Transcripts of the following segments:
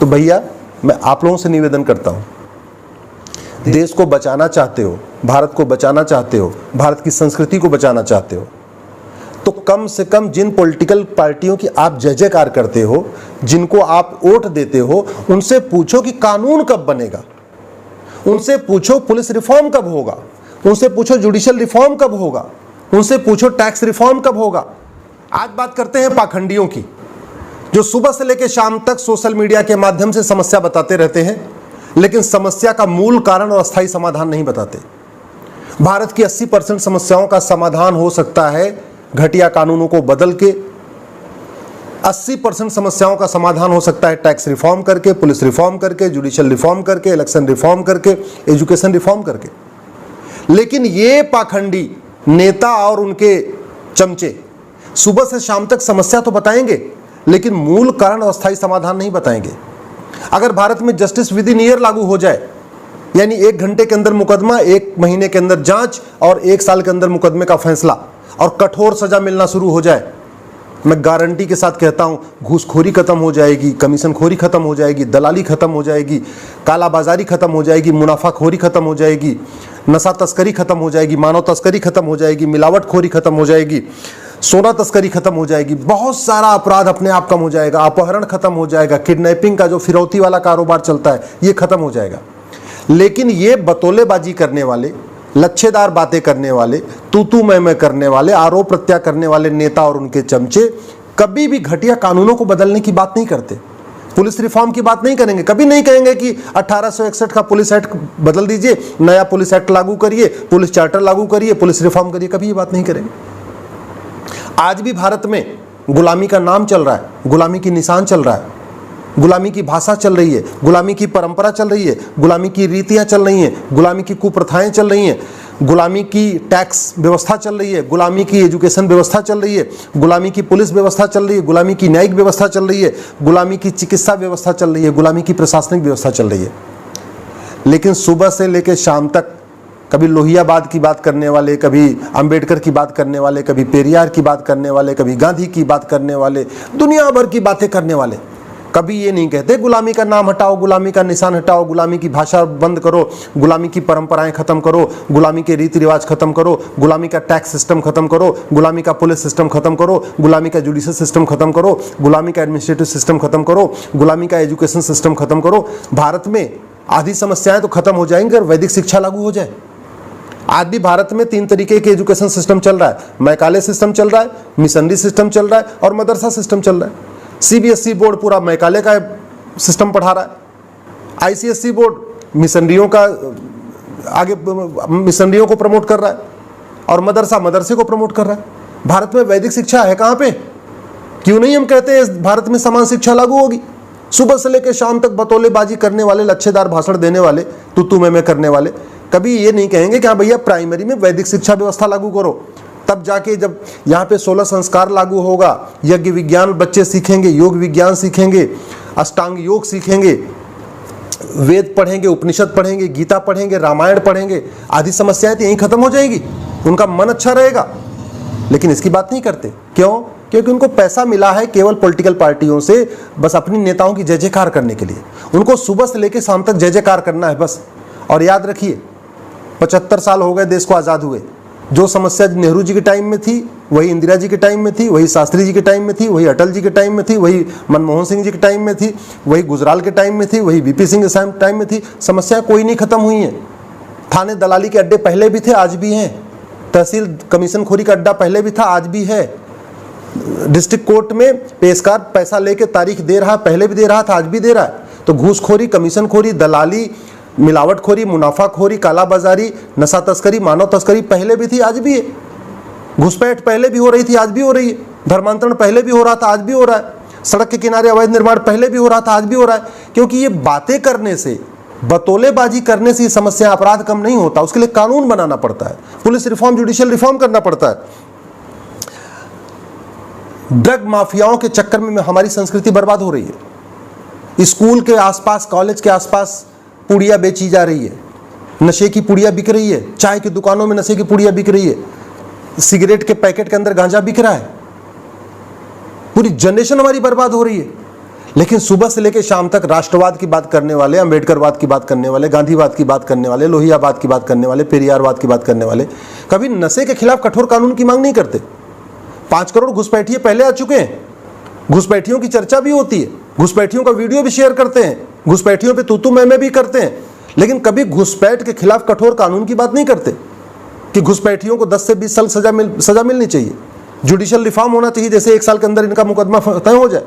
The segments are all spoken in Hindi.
तो भैया मैं आप लोगों से निवेदन करता हूं, देश को बचाना चाहते हो, भारत को बचाना चाहते हो, भारत की संस्कृति को बचाना चाहते हो, तो कम से कम जिन पॉलिटिकल पार्टियों की आप जय जयकार करते हो, जिनको आप वोट देते हो, उनसे पूछो कि कानून कब बनेगा, उनसे पूछो पुलिस रिफॉर्म कब होगा, उनसे पूछो जुडिशियल रिफॉर्म कब होगा, उनसे पूछो टैक्स रिफॉर्म कब होगा। आज बात करते हैं पाखंडियों की, जो सुबह से लेकर शाम तक सोशल मीडिया के माध्यम से समस्या बताते रहते हैं, लेकिन समस्या का मूल कारण और अस्थायी समाधान नहीं बताते। भारत की 80% समस्याओं का समाधान हो सकता है घटिया कानूनों को बदल के, 80% समस्याओं का समाधान हो सकता है टैक्स रिफॉर्म करके, पुलिस रिफॉर्म करके, जुडिशियल रिफॉर्म करके, इलेक्शन रिफॉर्म करके, एजुकेशन रिफॉर्म करके। लेकिन ये पाखंडी नेता और उनके चमचे सुबह से शाम तक समस्या तो बताएंगे, लेकिन मूल कारण और अस्थायी समाधान नहीं बताएंगे। अगर भारत में जस्टिस विद इन ईयर लागू हो जाए, यानी 1 घंटे के अंदर मुकदमा, 1 महीने के अंदर जांच और 1 साल के अंदर मुकदमे का फैसला और कठोर सजा मिलना शुरू हो जाए, मैं गारंटी के साथ कहता हूं घूसखोरी खत्म हो जाएगी, कमीशनखोरी खत्म हो जाएगी, दलाली खत्म हो जाएगी, कालाबाजारी खत्म हो जाएगी, मुनाफाखोरी खत्म हो जाएगी, नशा तस्करी खत्म हो जाएगी, मानव तस्करी खत्म हो जाएगी, मिलावटखोरी खत्म हो जाएगी, सोना तस्करी खत्म हो जाएगी, बहुत सारा अपराध अपने आप कम हो जाएगा, अपहरण खत्म हो जाएगा, किडनैपिंग का जो फिरौती वाला कारोबार चलता है ये खत्म हो जाएगा। लेकिन ये बतौलेबाजी करने वाले, लच्छेदार बातें करने वाले, तू मैं करने वाले, आरोप प्रत्यारोप करने वाले नेता और उनके चमचे कभी भी घटिया कानूनों को बदलने की बात नहीं करते, पुलिस रिफॉर्म की बात नहीं करेंगे। कभी नहीं कहेंगे कि 1861 का पुलिस एक्ट बदल दीजिए, नया पुलिस एक्ट लागू करिए, पुलिस चार्टर लागू करिए, पुलिस रिफॉर्म करिए, कभी ये बात नहीं करेंगे। आज भी भारत में गुलामी का नाम चल रहा है, गुलामी की निशान चल रहा है, गुलामी की भाषा चल रही है, गुलामी की परंपरा चल रही है, गुलामी की रीतियां चल रही हैं, गुलामी की कुप्रथाएं चल रही हैं, गुलामी की टैक्स व्यवस्था चल रही है, गुलामी की एजुकेशन व्यवस्था चल रही है, गुलामी की पुलिस व्यवस्था चल रही है, गुलामी की न्यायिक व्यवस्था चल रही है, गुलामी की चिकित्सा व्यवस्था चल रही है, गुलामी की प्रशासनिक व्यवस्था चल रही है। लेकिन सुबह से लेकर शाम तक कभी लोहियाबाद की बात करने वाले, कभी अंबेडकर की बात करने वाले, कभी पेरियार की बात करने वाले, कभी गांधी की बात करने वाले, दुनिया भर की बातें करने वाले, कभी ये नहीं कहते गुलामी का नाम हटाओ, गुलामी का निशान हटाओ, गुलामी की भाषा बंद करो, गुलामी की परंपराएं खत्म करो, गुलामी के रीति रिवाज खत्म करो, गुलामी का टैक्स सिस्टम खत्म करो, गुलामी का पुलिस सिस्टम खत्म करो, गुलामी का जुडिशियल सिस्टम खत्म करो, गुलामी का एडमिनिस्ट्रेटिव सिस्टम खत्म करो, गुलामी का एजुकेशन सिस्टम खत्म करो। भारत में आधी समस्याएं तो खत्म हो जाएंगी अगर वैदिक शिक्षा लागू हो जाए। आज भी भारत में 3 तरीके के एजुकेशन सिस्टम चल रहा है, मैकाले सिस्टम चल रहा है, मिशनरी सिस्टम चल रहा है और मदरसा सिस्टम चल रहा है। सीबीएसई बोर्ड पूरा मैकाले का सिस्टम पढ़ा रहा है, आईसीएसई बोर्ड मिशनरियों का आगे मिशनरियों को प्रमोट कर रहा है और मदरसा मदरसे को प्रमोट कर रहा है। भारत में वैदिक शिक्षा है कहाँ पे? क्यों नहीं हम कहते हैं भारत में समान शिक्षा लागू होगी? सुबह से लेकर शाम तक बतौलेबाजी करने वाले, लच्छेदार भाषण देने वाले, तू मैं करने वाले कभी ये नहीं कहेंगे कि हाँ भैया प्राइमरी में वैदिक शिक्षा व्यवस्था लागू करो, तब जाके जब यहाँ पे 16 संस्कार लागू होगा, यज्ञ विज्ञान बच्चे सीखेंगे, योग विज्ञान सीखेंगे, अष्टांग योग सीखेंगे, वेद पढ़ेंगे, उपनिषद पढ़ेंगे, गीता पढ़ेंगे, रामायण पढ़ेंगे, आधी समस्याएं तो यहीं खत्म हो जाएगी, उनका मन अच्छा रहेगा। लेकिन इसकी बात नहीं करते, क्यों? क्योंकि उनको पैसा मिला है केवल पॉलिटिकल पार्टियों से, बस अपनी नेताओं की जय जयकार करने के लिए। उनको सुबह से लेकर शाम तक जय जयकार करना है बस। और याद रखिए 75 साल हो गए देश को आज़ाद हुए, जो समस्या नेहरू जी के टाइम में थी वही इंदिरा जी के टाइम में थी, वही शास्त्री जी के टाइम में थी, वही अटल जी के टाइम में थी, वही मनमोहन सिंह जी के टाइम में थी, वही गुजराल के टाइम में थी, वही वीपी सिंह के टाइम में थी। समस्या कोई नहीं खत्म हुई है। थाने दलाली के अड्डे पहले भी थे, आज भी हैं। तहसील कमीशन खोरी का अड्डा पहले भी था, आज भी है। डिस्ट्रिक्ट कोर्ट में पेशकार पैसा लेके तारीख दे रहा, पहले भी दे रहा था, आज भी दे रहा है। तो घूसखोरी, कमीशन खोरी, दलाली, मिलावटखोरी, मुनाफाखोरी, कालाबाजारी, नशा तस्करी, मानव तस्करी पहले भी थी, आज भी है। घुसपैठ पहले भी हो रही थी, आज भी हो रही है। धर्मांतरण पहले भी हो रहा था, आज भी हो रहा है। सड़क के किनारे अवैध निर्माण पहले भी हो रहा था, आज भी हो रहा है। क्योंकि ये बातें करने से, बतौलेबाजी करने से समस्या, अपराध कम नहीं होता। उसके लिए कानून बनाना पड़ता है, पुलिस रिफॉर्म, जुडिशियल रिफॉर्म करना पड़ता है। ड्रग माफियाओं के चक्कर में हमारी संस्कृति बर्बाद हो रही है। स्कूल के आसपास, कॉलेज के आसपास पुड़िया बेची जा रही है, नशे की पुड़िया बिक रही है, चाय की दुकानों में नशे की पुड़िया बिक रही है, सिगरेट के पैकेट के अंदर गांजा बिक रहा है। पूरी जनरेशन हमारी बर्बाद हो रही है। लेकिन सुबह से लेकर शाम तक राष्ट्रवाद की बात करने वाले, अंबेडकरवाद की बात करने वाले, गांधीवाद की बात करने वाले, लोहियावाद की बात करने वाले, पेरियारवाद की बात करने वाले कभी नशे के खिलाफ कठोर कानून की मांग नहीं करते। 5 करोड़ घुसपैठिए पहले आ चुके हैं, घुसपैठियों की चर्चा भी होती है, घुसपैठियों का वीडियो भी शेयर करते हैं, घुसपैठियों पे तू मैं भी करते हैं, लेकिन कभी घुसपैठ के खिलाफ कठोर कानून की बात नहीं करते कि घुसपैठियों को 10 से 20 साल सजा मिलनी चाहिए, जुडिशियल रिफॉर्म होना चाहिए, जैसे 1 साल के अंदर इनका मुकदमा तय हो जाए,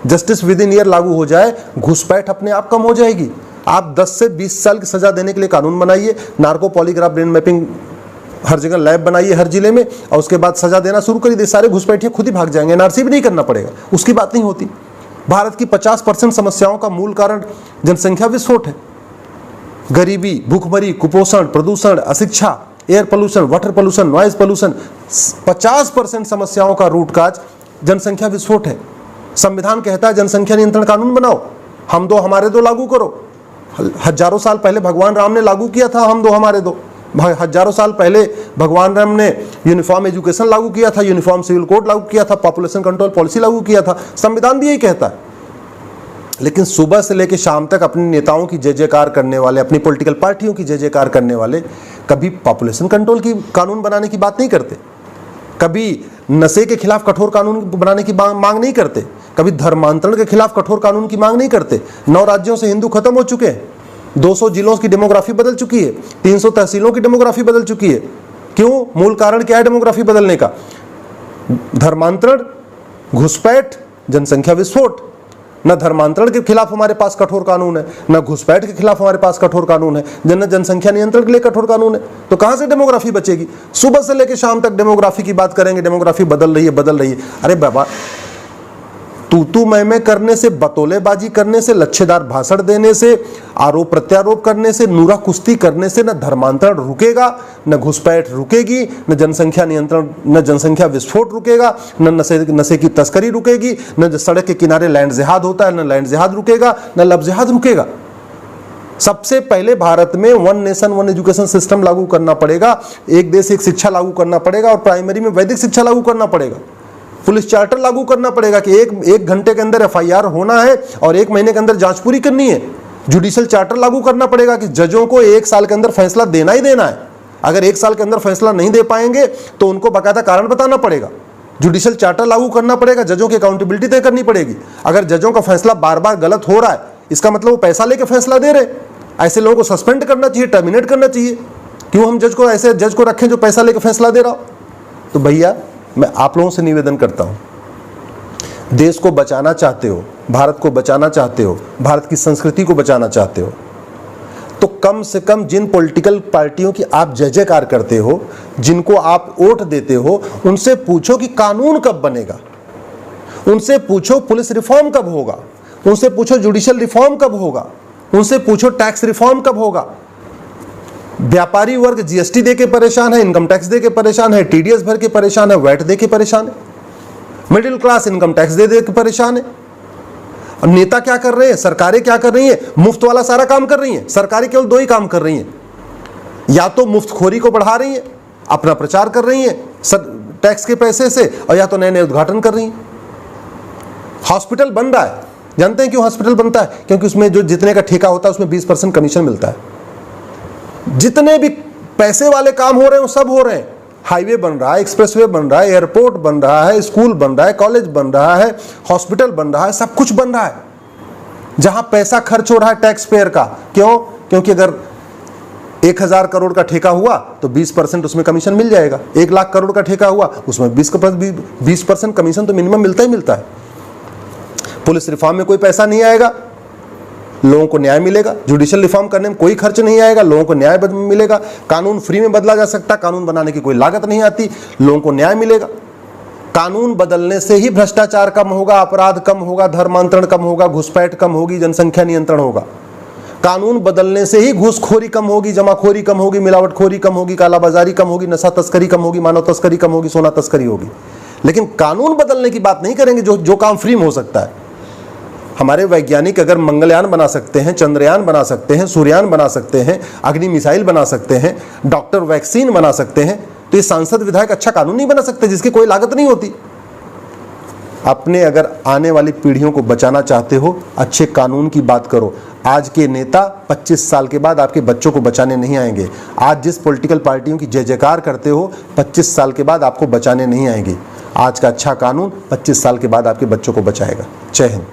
जस्टिस विद इन ईयर लागू हो जाए, घुसपैठ अपने आप कम हो जाएगी। आप 10 से 20 साल की सजा देने के लिए कानून बनाइए, नार्को पॉलीग्राफ ब्रेन मैपिंग हर जगह लैब बनाइए हर जिले में, और उसके बाद सजा देना शुरू करिए, सारे घुसपैठिए खुद ही भाग जाएंगे, एनआरसी भी नहीं करना पड़ेगा, उसकी बात नहीं होती। भारत की 50% समस्याओं का मूल कारण जनसंख्या विस्फोट है। गरीबी, भूखमरी, कुपोषण, प्रदूषण, अशिक्षा, air pollution, water pollution, noise pollution, 50% समस्याओं का रूट काज जनसंख्या विस्फोट है। संविधान कहता है जनसंख्या नियंत्रण कानून बनाओ, हम दो हमारे दो लागू करो। हजारों साल पहले भगवान राम ने लागू किया था हम दो हमारे दो। हजारों साल पहले भगवान राम ने यूनिफॉर्म एजुकेशन लागू किया था, यूनिफॉर्म सिविल कोड लागू किया था, पॉपुलेशन कंट्रोल पॉलिसी लागू किया था, संविधान भी यही कहता है। लेकिन सुबह से लेकर शाम तक अपने नेताओं की जय जयकार करने वाले, अपनी पॉलिटिकल पार्टियों की जय जयकार करने वाले कभी पॉपुलेशन कंट्रोल की कानून बनाने की बात नहीं करते, कभी नशे के खिलाफ कठोर कानून बनाने की मांग नहीं करते, कभी धर्मांतरण के खिलाफ कठोर कानून की मांग नहीं करते। 9 राज्यों से हिंदू खत्म हो चुके हैं, 200 जिलों की डेमोग्राफी बदल चुकी है, 300 तहसीलों की डेमोग्राफी बदल चुकी है। क्यों? मूल कारण क्या है डेमोग्राफी बदलने का? धर्मांतरण, घुसपैठ, जनसंख्या विस्फोट। न धर्मांतरण के खिलाफ हमारे पास कठोर कानून है, न घुसपैठ के खिलाफ हमारे पास कठोर कानून है, न जनसंख्या नियंत्रण के लिए कठोर कानून है। तो कहां से डेमोग्राफी बचेगी? सुबह से लेकर शाम तक डेमोग्राफी की बात करेंगे, डेमोग्राफी बदल रही है, बदल रही है। अरे बाबा, तू मैं करने से, बतौलेबाजी करने से, लच्छेदार भाषण देने से, आरोप प्रत्यारोप करने से, नूरा कुश्ती करने से न धर्मांतरण रुकेगा, न घुसपैठ रुकेगी, न जनसंख्या नियंत्रण, न जनसंख्या विस्फोट रुकेगा, न नशे की तस्करी रुकेगी, न सड़क के किनारे लैंड जिहाद होता है, न लैंड जिहाद रुकेगा, न लब जिहाद रुकेगा। सबसे पहले भारत में 1 नेशन 1 एजुकेशन सिस्टम लागू करना पड़ेगा, एक देश एक शिक्षा लागू करना पड़ेगा, और प्राइमरी में वैदिक शिक्षा लागू करना पड़ेगा। पुलिस चार्टर लागू करना पड़ेगा कि एक घंटे के अंदर एफआईआर होना है और 1 महीने के अंदर जांच पूरी करनी है। जुडिशियल चार्टर लागू करना पड़ेगा कि जजों को 1 साल के अंदर फैसला देना ही देना है। अगर 1 साल के अंदर फैसला नहीं दे पाएंगे तो उनको बाकायदा कारण बताना पड़ेगा। जुडिशियल चार्टर लागू करना पड़ेगा, जजों की अकाउंटेबिलिटी तय करनी पड़ेगी। अगर जजों का फैसला बार बार गलत हो रहा है, इसका मतलब वो पैसा लेके फैसला दे रहे, ऐसे लोगों को सस्पेंड करना चाहिए, टर्मिनेट करना चाहिए। क्यों हम ऐसे जज को रखें जो पैसा लेके फैसला दे रहा हो? तो भैया, मैं आप लोगों से निवेदन करता हूं, देश को बचाना चाहते हो, भारत को बचाना चाहते हो, भारत की संस्कृति को बचाना चाहते हो, तो कम से कम जिन पॉलिटिकल पार्टियों की आप जय जयकार करते हो, जिनको आप वोट देते हो, उनसे पूछो कि कानून कब बनेगा, उनसे पूछो पुलिस रिफॉर्म कब होगा, उनसे पूछो जुडिशियल रिफॉर्म कब होगा, उनसे पूछो टैक्स रिफॉर्म कब होगा। व्यापारी वर्ग जीएसटी दे के परेशान है, इनकम टैक्स दे के परेशान है, टीडीएस भर के परेशान है, वैट दे के परेशान है, मिडिल क्लास इनकम टैक्स दे के परेशान है। और नेता क्या कर रहे हैं, सरकारें क्या कर रही हैं? मुफ्त वाला सारा काम कर रही हैं। सरकारें केवल 2 ही काम कर रही हैं, या तो मुफ्तखोरी को बढ़ा रही हैं, अपना प्रचार कर रही हैं टैक्स के पैसे से, और या तो नए नए उद्घाटन कर रही हैं। हॉस्पिटल बन रहा है, जानते हैं क्यों हॉस्पिटल बनता है? क्योंकि उसमें जो जितने का ठेका होता है उसमें 20% कमीशन मिलता है। जितने भी पैसे वाले काम हो रहे हैं वो सब हो रहे हैं। हाईवे बन रहा है, एक्सप्रेसवे बन रहा है, एयरपोर्ट बन रहा है, स्कूल बन रहा है, कॉलेज बन रहा है, हॉस्पिटल बन रहा है, सब कुछ बन रहा है। जहां पैसा खर्च हो रहा है टैक्स पेयर का, क्यों? क्योंकि अगर 1000 करोड़ का ठेका हुआ तो 20% उसमें कमीशन मिल जाएगा। 1 लाख करोड़ का ठेका हुआ उसमें 20% कमीशन तो मिनिमम मिलता ही मिलता है। पुलिस रिफॉर्म में कोई पैसा नहीं आएगा, लोगों को न्याय मिलेगा। जुडिशियल रिफॉर्म करने में कोई खर्च नहीं आएगा, लोगों को न्याय मिलेगा। कानून फ्री में बदला जा सकता है, कानून बनाने की कोई लागत नहीं आती, लोगों को न्याय मिलेगा। कानून बदलने से ही भ्रष्टाचार कम होगा, अपराध कम होगा, धर्मांतरण कम होगा, घुसपैठ कम होगी, जनसंख्या नियंत्रण होगा। कानून बदलने से ही घूसखोरी कम होगी, जमाखोरी कम होगी, मिलावटखोरी कम होगी, कालाबाजारी कम होगी, नशा तस्करी कम होगी, मानव तस्करी कम होगी, सोना तस्करी होगी। लेकिन कानून बदलने की बात नहीं करेंगे जो काम फ्री में हो सकता है। हमारे वैज्ञानिक अगर मंगलयान बना सकते हैं, चंद्रयान बना सकते हैं, सूर्ययान बना सकते हैं, अग्नि मिसाइल बना सकते हैं, डॉक्टर वैक्सीन बना सकते हैं, तो ये सांसद विधायक अच्छा कानून नहीं बना सकते जिसकी कोई लागत नहीं होती। अपने अगर आने वाली पीढ़ियों को बचाना चाहते हो, अच्छे कानून की बात करो। आज के नेता 25 साल के बाद आपके बच्चों को बचाने नहीं आएंगे। आज जिस पॉलिटिकल पार्टियों की जय जयकार करते हो, 25 साल के बाद आपको बचाने नहीं आएंगे। आज का अच्छा कानून 25 साल के बाद आपके बच्चों को बचाएगा। जय हिंद।